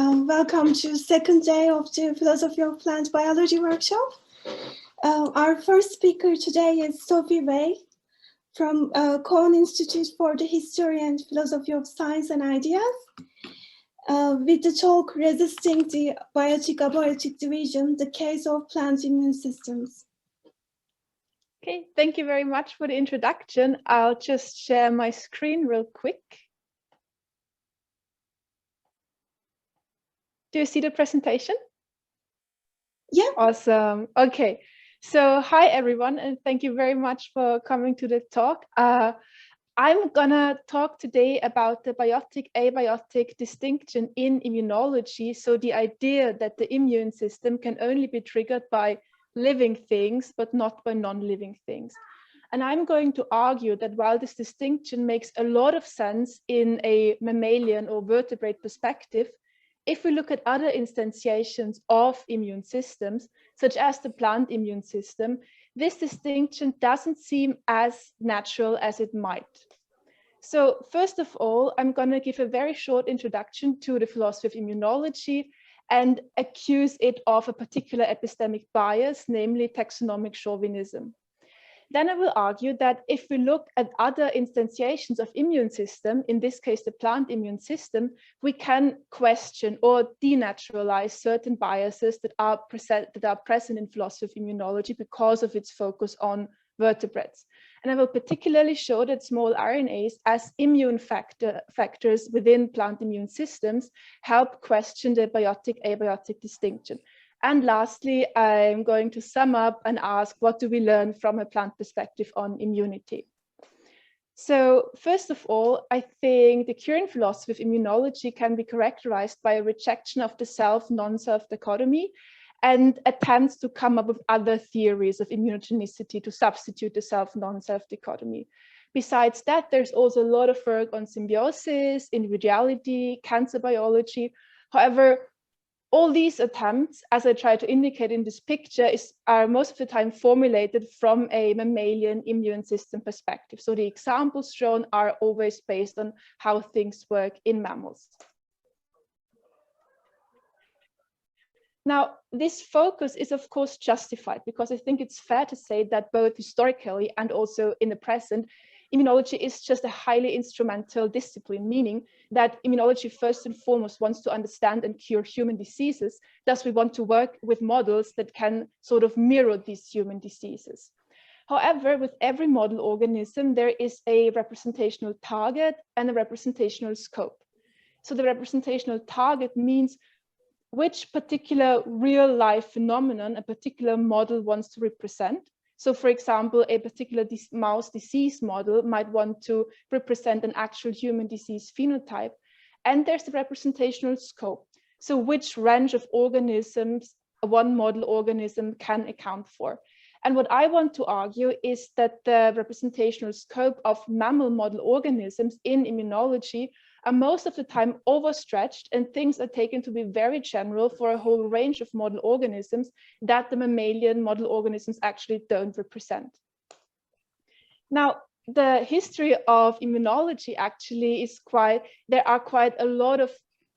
Welcome to second day of the Philosophy of Plant Biology workshop. Our first speaker today is Sophie Veigl from Cohn Institute for the History and Philosophy of Science and Ideas, with the talk Resisting the Biotic-Abiotic Division, the Case of Plant Immune Systems. Okay, thank you very much for the introduction. I'll just share my screen real quick. Do you see the presentation? Yeah. Awesome. Okay. So hi, everyone, and thank you very much for coming to the talk. I'm gonna talk today about the biotic-abiotic distinction in immunology. So the idea that the immune system can only be triggered by living things, but not by non-living things. And I'm going to argue that while this distinction makes a lot of sense in a mammalian or vertebrate perspective, if we look at other instantiations of immune systems, such as the plant immune system, this distinction doesn't seem as natural as it might. So first of all, I'm going to give a very short introduction to the philosophy of immunology and accuse it of a particular epistemic bias, namely taxonomic chauvinism. Then I will argue that if we look at other instantiations of immune system, in this case, the plant immune system, we can question or denaturalize certain biases that are present in philosophy of immunology because of its focus on vertebrates. And I will particularly show that small RNAs as immune factors within plant immune systems help question the biotic-abiotic distinction. And lastly, I'm going to sum up and ask, what do we learn from a plant perspective on immunity? So first of all, I think the current philosophy of immunology can be characterized by a rejection of the self-non-self dichotomy and attempts to come up with other theories of immunogenicity to substitute the self-non-self dichotomy. Besides that, there's also a lot of work on symbiosis, individuality, cancer biology. However, all these attempts, as I try to indicate in this picture, are most of the time formulated from a mammalian immune system perspective. So the examples shown are always based on how things work in mammals. Now, this focus is of course justified because I think it's fair to say that both historically and also in the present, immunology is just a highly instrumental discipline, meaning that immunology first and foremost wants to understand and cure human diseases. Thus, we want to work with models that can sort of mirror these human diseases. However, with every model organism, there is a representational target and a representational scope. So the representational target means which particular real life phenomenon a particular model wants to represent. So for example, a particular mouse disease model might want to represent an actual human disease phenotype. And there's the representational scope. So which range of organisms one model organism can account for. And what I want to argue is that the representational scope of mammal model organisms in immunology are most of the time overstretched, and things are taken to be very general for a whole range of model organisms that the mammalian model organisms actually don't represent. Now, the history of immunology actually is there are quite a lot of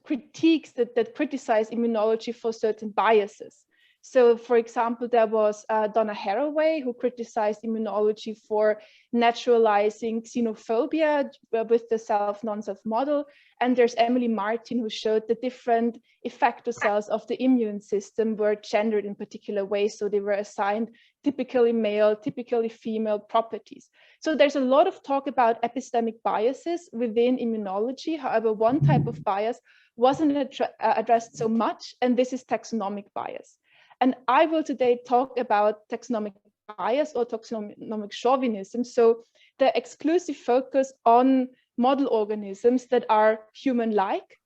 critiques that criticize immunology for certain biases. So, for example, there was Donna Haraway, who criticized immunology for naturalizing xenophobia with the self-non-self model. And there's Emily Martin, who showed the different effector cells of the immune system were gendered in particular ways. So they were assigned typically male, typically female properties. So there's a lot of talk about epistemic biases within immunology. However, one type of bias wasn't addressed so much, and this is taxonomic bias. And I will today talk about taxonomic bias or taxonomic chauvinism. So the exclusive focus on model organisms that are human-like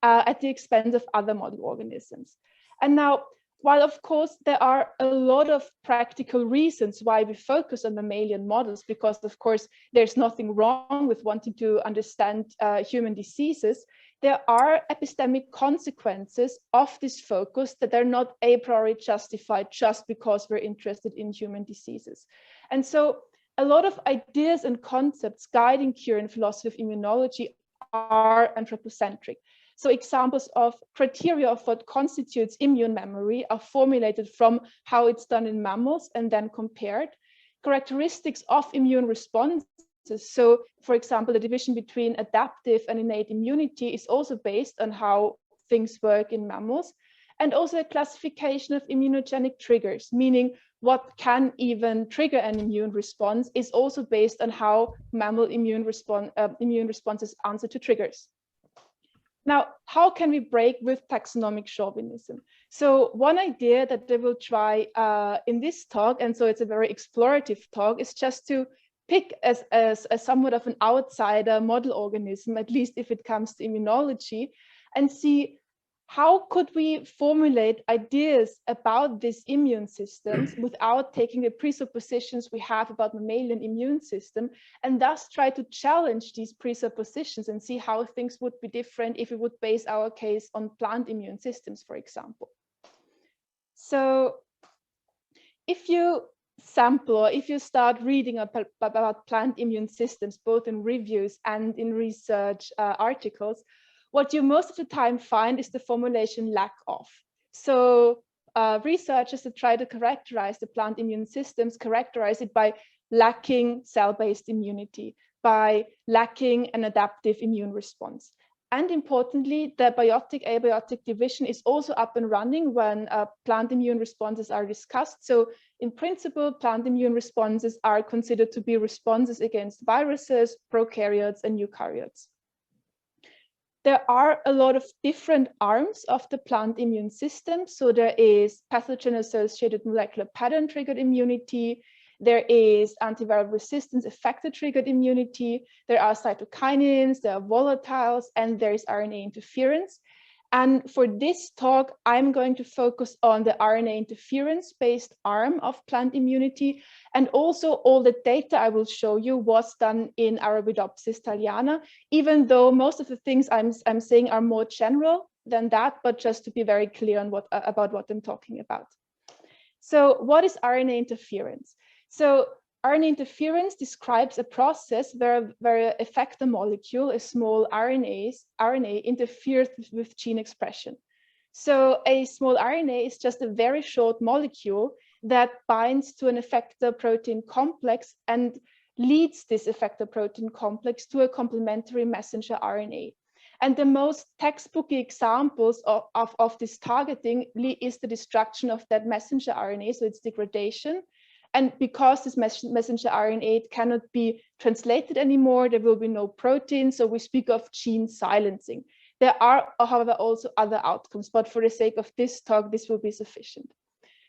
at the expense of other model organisms. And now, while of course there are a lot of practical reasons why we focus on mammalian models, because of course there's nothing wrong with wanting to understand human diseases, there are epistemic consequences of this focus that are not a priori justified just because we're interested in human diseases. And so a lot of ideas and concepts guiding current philosophy of immunology are anthropocentric. So examples of criteria of what constitutes immune memory are formulated from how it's done in mammals and then compared. Characteristics of immune responses. So, for example, the division between adaptive and innate immunity is also based on how things work in mammals. And also a classification of immunogenic triggers, meaning what can even trigger an immune response is also based on how mammal immune responses answer to triggers. Now, how can we break with taxonomic chauvinism? So one idea that they will try in this talk, and so it's a very explorative talk, is just to pick as somewhat of an outsider model organism, at least if it comes to immunology, and see how could we formulate ideas about these immune systems without taking the presuppositions we have about mammalian immune system, and thus try to challenge these presuppositions and see how things would be different if we would base our case on plant immune systems, for example. So if you sample or if you start reading about plant immune systems, both in reviews and in research articles, what you most of the time find is the formulation lack of. So researchers that try to characterize the plant immune systems characterize it by lacking cell-based immunity, by lacking an adaptive immune response. And importantly, the biotic-abiotic division is also up and running when plant immune responses are discussed. So in principle, plant immune responses are considered to be responses against viruses, prokaryotes, and eukaryotes. There are a lot of different arms of the plant immune system. So there is pathogen-associated molecular pattern-triggered immunity. There is antiviral resistance effector-triggered immunity. There are cytokinins, there are volatiles, and there is RNA interference. And for this talk, I'm going to focus on the RNA interference-based arm of plant immunity. And also all the data I will show you was done in Arabidopsis thaliana, even though most of the things I'm saying are more general than that, but just to be very clear on about what I'm talking about. So what is RNA interference? So RNA interference describes a process where an effector molecule, a small RNA interferes with gene expression. So a small RNA is just a very short molecule that binds to an effector protein complex and leads this effector protein complex to a complementary messenger RNA. And the most textbooky examples of this targeting is the destruction of that messenger RNA, so it's degradation. And because this messenger RNA cannot be translated anymore, there will be no protein. So we speak of gene silencing. There are, however, also other outcomes, but for the sake of this talk, this will be sufficient.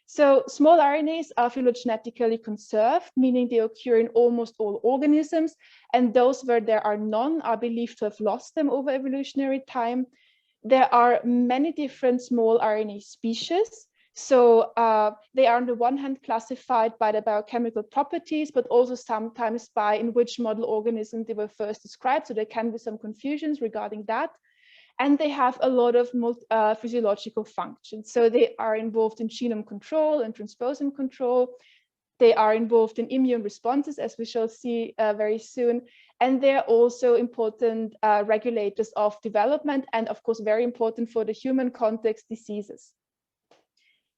So small RNAs are phylogenetically conserved, meaning they occur in almost all organisms. And those where there are none are believed to have lost them over evolutionary time. There are many different small RNA species. So they are on the one hand classified by the biochemical properties, but also sometimes by in which model organism they were first described. So there can be some confusions regarding that. And they have a lot of physiological functions. So they are involved in genome control and transposon control. They are involved in immune responses, as we shall see very soon. And they're also important regulators of development and, of course, very important for the human context, diseases.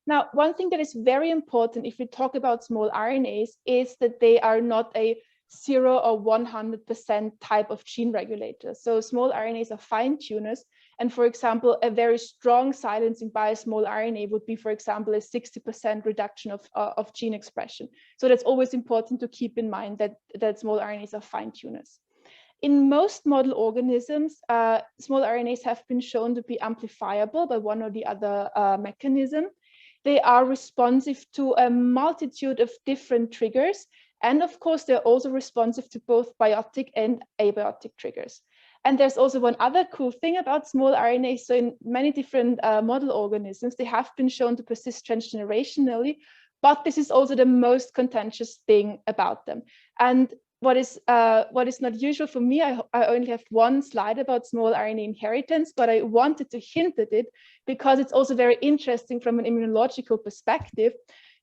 Now, one thing that is very important if we talk about small RNAs is that they are not a 0 or 100% type of gene regulator. So small RNAs are fine tuners. And for example, a very strong silencing by a small RNA would be, for example, a 60% reduction of gene expression. So that's always important to keep in mind that small RNAs are fine tuners. In most model organisms, small RNAs have been shown to be amplifiable by one or the other mechanism. They are responsive to a multitude of different triggers. And of course, they're also responsive to both biotic and abiotic triggers. And there's also one other cool thing about small RNAs. So in many different model organisms, they have been shown to persist transgenerationally, but this is also the most contentious thing about them. And what is not usual for me, I only have one slide about small RNA inheritance, but I wanted to hint at it because it's also very interesting from an immunological perspective.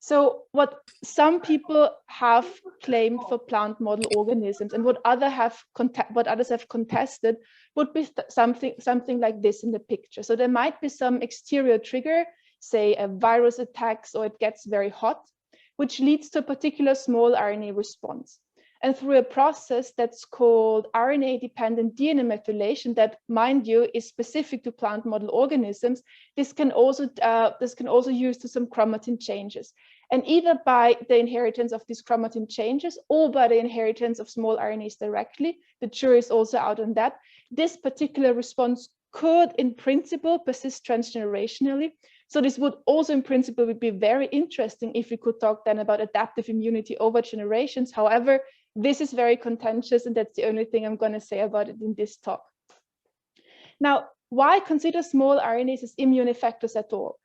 So what some people have claimed for plant model organisms and what others have contested would be something like this in the picture. So there might be some exterior trigger, say a virus attacks or it gets very hot, which leads to a particular small RNA response. And through a process that's called Rna-Dependent Dna Methylation, that, mind you, is specific to plant model organisms, this can also use to some chromatin changes. And either by the inheritance of these chromatin changes or by the inheritance of small RNAs directly, the jury is also out on that, this particular response could, in principle, persist transgenerationally. So this would also, in principle, would be very interesting if we could talk then about adaptive immunity over generations. However, this is very contentious, and that's the only thing I'm going to say about it in this talk. Now, why consider small RNAs as immune effectors at all?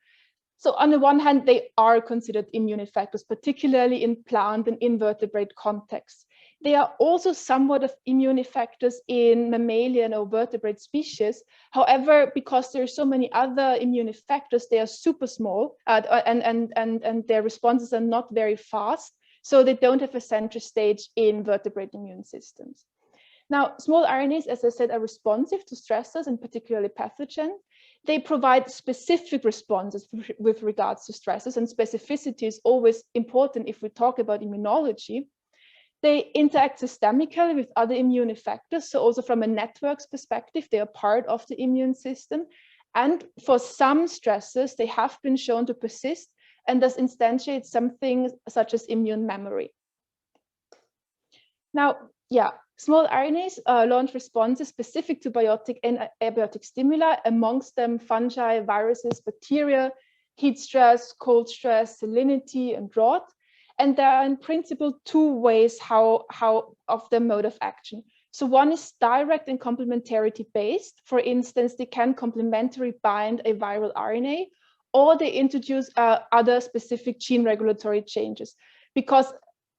So on the one hand, they are considered immune effectors, particularly in plant and invertebrate contexts. They are also somewhat of immune effectors in mammalian or vertebrate species. However, because there are so many other immune effectors, they are super small and their responses are not very fast. So they don't have a central stage in vertebrate immune systems. Now, small RNAs, as I said, are responsive to stressors and particularly pathogens. They provide specific responses with regards to stresses, and specificity is always important if we talk about immunology. They interact systemically with other immune effectors, so also from a networks perspective, they are part of the immune system. And for some stresses, they have been shown to persist and thus instantiate something such as immune memory. Now, small RNAs launch responses specific to biotic and abiotic stimuli, amongst them fungi, viruses, bacteria, heat stress, cold stress, salinity, and drought. And there are in principle two ways of the mode of action. So one is direct and complementarity based. For instance, they can complementary bind a viral RNA, or they introduce other specific gene regulatory changes. Because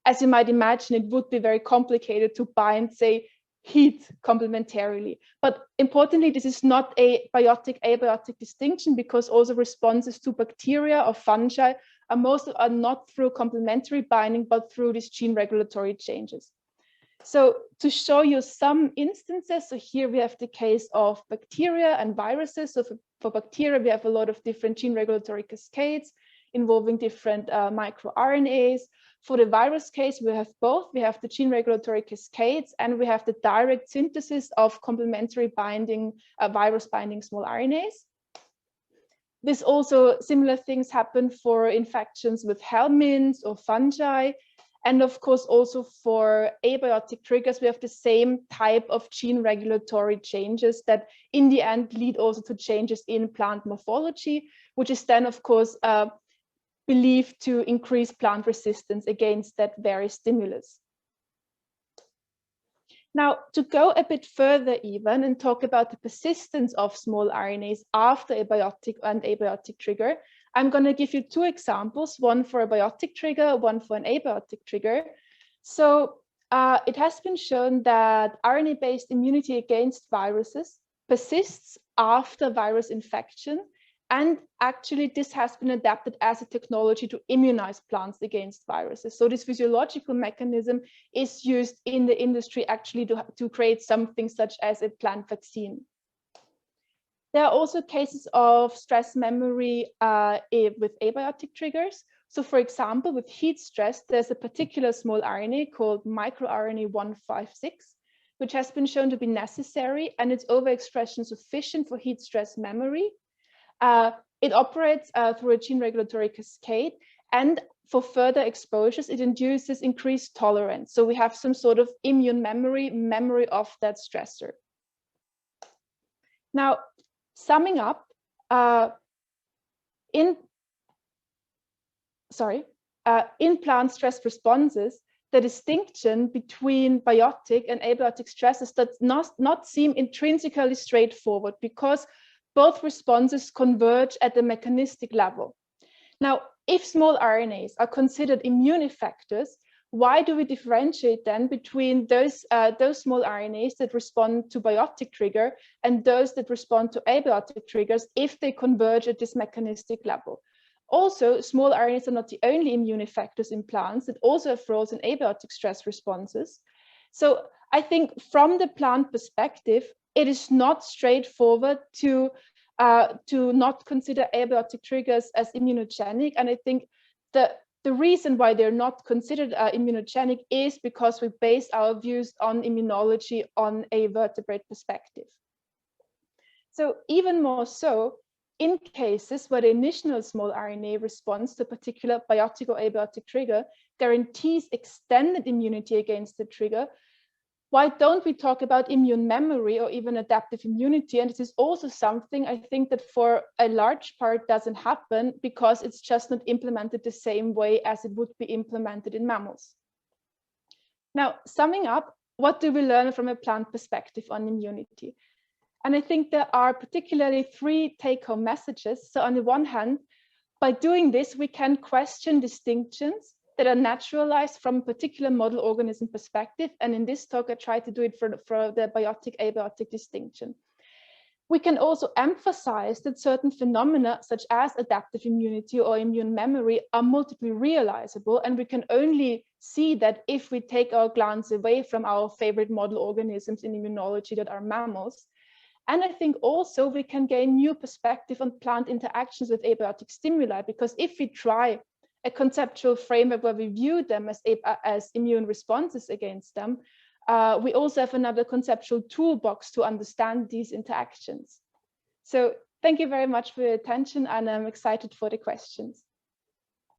as you might imagine, it would be very complicated to bind, say, heat complementarily. But importantly, this is not a biotic-abiotic distinction, because also responses to bacteria or fungi are not through complementary binding, but through these gene regulatory changes. So to show you some instances, so here we have the case of bacteria and viruses. So for bacteria, we have a lot of different gene regulatory cascades involving different microRNAs. For the virus case, we have both. We have the gene regulatory cascades, and we have the direct synthesis of complementary binding, virus binding small RNAs. This also, similar things happen for infections with helminths or fungi. And of course, also for abiotic triggers, we have the same type of gene regulatory changes that in the end lead also to changes in plant morphology, which is then, of course, believed to increase plant resistance against that very stimulus. Now, to go a bit further even and talk about the persistence of small RNAs after a biotic and abiotic trigger, I'm going to give you two examples, one for a biotic trigger, one for an abiotic trigger. So it has been shown that RNA-based immunity against viruses persists after virus infection. And actually, this has been adapted as a technology to immunize plants against viruses. So this physiological mechanism is used in the industry actually to create something such as a plant vaccine. There are also cases of stress memory with abiotic triggers. So for example, with heat stress, there's a particular small RNA called microRNA 156, which has been shown to be necessary, and its overexpression sufficient for heat stress memory. It operates through a gene regulatory cascade, and for further exposures, it induces increased tolerance. So we have some sort of immune memory of that stressor. Now, summing up, in plant stress responses, the distinction between biotic and abiotic stresses does not seem intrinsically straightforward, because both responses converge at the mechanistic level. Now, if small RNAs are considered immune effectors, why do we differentiate then between those small RNAs that respond to biotic trigger and those that respond to abiotic triggers if they converge at this mechanistic level? Also, small RNAs are not the only immune effectors in plants. It also have roles in abiotic stress responses. So I think from the plant perspective, it is not straightforward to not consider abiotic triggers as immunogenic. And I think the reason why they're not considered immunogenic is because we base our views on immunology on a vertebrate perspective. So even more so, in cases where the initial small RNA response to a particular biotic or abiotic trigger guarantees extended immunity against the trigger, why don't we talk about immune memory or even adaptive immunity? And this is also something I think that for a large part doesn't happen because it's just not implemented the same way as it would be implemented in mammals. Now, summing up, what do we learn from a plant perspective on immunity? And I think there are particularly 3 take-home messages. So on the one hand, by doing this, we can question distinctions that are naturalized from a particular model organism perspective. And in this talk, I try to do it for the biotic-abiotic distinction. We can also emphasize that certain phenomena, such as adaptive immunity or immune memory, are multiply realizable. And we can only see that if we take our glance away from our favorite model organisms in immunology that are mammals. And I think also we can gain new perspective on plant interactions with abiotic stimuli, because if we try a conceptual framework where we view them as immune responses against them, we also have another conceptual toolbox to understand these interactions. So thank you very much for your attention, and I'm excited for the questions.